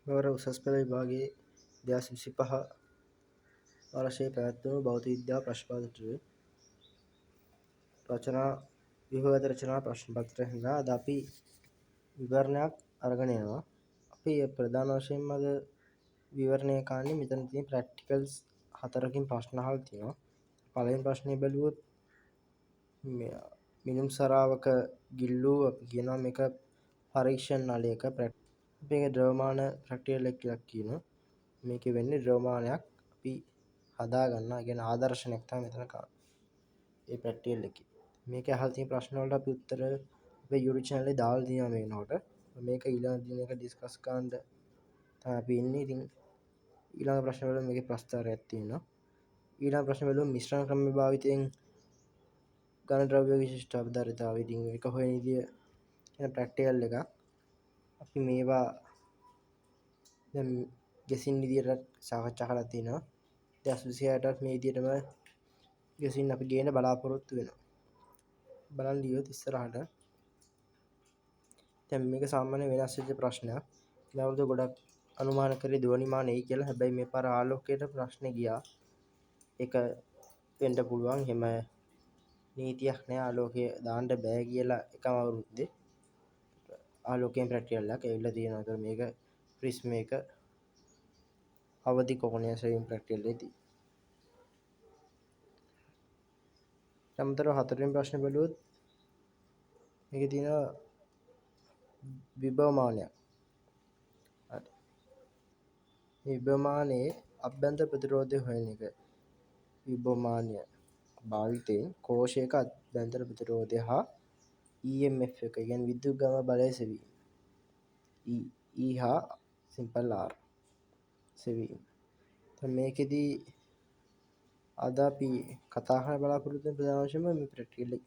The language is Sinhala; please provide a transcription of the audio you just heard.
මෙවර උසස් පෙළ විභාගයේ 2025 වර්ෂයේ පැවැත්වුණු භෞතික විද්‍යා ප්‍රශ්න පත්‍රය රචනා ව්‍යුහගත රචනා ප්‍රශ්න පත්‍රය සඳහා අද අපි විවරණයක් අරගෙන එනවා. අපි ප්‍රධාන වශයෙන්ම අද විවරණය කරන්නේ මෙතන තියෙන ප්‍රැක්ටිකල්ස් 4කින් ප්‍රශ්න අහලා තියෙනවා. පළවෙනි ප්‍රශ්නේ බැලුවොත් මිනුම් සරාවක ගිල්ලූ අපි කියනවා මේක පරීක්ෂණ නලයක මේක ද්‍රව්‍යමාන ප්‍රැක්ටිකල් එක කියලා කියනවා. මේකේ වෙන්නේ ද්‍රව්‍යමානයක් අපි හදා ගන්නවා. ඒ කියන්නේ ආදර්ශනයක් තමයි මෙතන කරන්නේ. මේ ප්‍රැක්ටිකල් එකේ. මේකේ අහලා තියෙන ප්‍රශ්න වලට අපි උත්තර අපේ YouTube channel එකේ දාලා තියෙනවා මේ වෙනකොට. මේක ඊළඟ දින එක ඩිස්කස් කරන්න තමයි අපි ඉන්නේ. ඉතින් ඊළඟ ප්‍රශ්න වල මේකේ ප්‍රස්තාරයක් තියෙනවා. ඊළඟ ප්‍රශ්න වල මිශ්‍රණ ක්‍රම භාවිතයෙන් ඝන ද්‍රව්‍ය විශිෂ්ට අබදාරිතාවය. ඉතින් ඒක හොයන විදිය කියන ප්‍රැක්ටිකල් එකක්. අපි මේවා දැන් ගෙසින් විදියට සාකච්ඡා කරලා තිනවා. 2026ටත් මේ විදියටම ගෙසින් අපි ගේන්න බලාපොරොත්තු වෙනවා. බලන්න ගියොත් ඉස්සරහට දැන් මේක සාමාන්‍ය වෙනස් වෙච්ච ප්‍රශ්නයක්. ඊළඟට ගොඩක් අනුමාන කරේ ධ්වනිමාන එයි කියලා. හැබැයි මේ පාර ආලෝකයට ප්‍රශ්නේ ගියා. ඒක වෙන්න පුළුවන්. එහෙම නීතියක් නෑ ආලෝකය දාන්න බෑ කියලා එකම අවුරුද්දේ. ආලෝකයෙන් ප්‍රැක්ටිකල් එකක් ඇවිල්ලා තියෙනවා. ඒතර මේක ප්‍රිස්ම එක අවදි කොටනය සෙයින් ප්‍රැක්ටිකල් එකේ තියෙනවා. සමතර හතරවෙනි ප්‍රශ්නේ බැලුවොත් මේකේ තියෙනවා විභවමානයක්. හරි. මේ විභවමානයේ අභ්‍යන්තර ප්‍රතිරෝධය හොයන එක. විභවමානය භාවිතයෙන් කෝෂයක අභ්‍යන්තර ප්‍රතිරෝධය හා EMF එක කියන්නේ විද්‍යුත්ගාම බලය සෙවීම. E හා සිම්පල් R සෙවීම. මේකෙදි අද අපි කතා කරන්න බලාපොරොත්තු වෙන ප්‍රධාන වශයෙන්ම මේ ප්‍රැක්ටිකල් එක.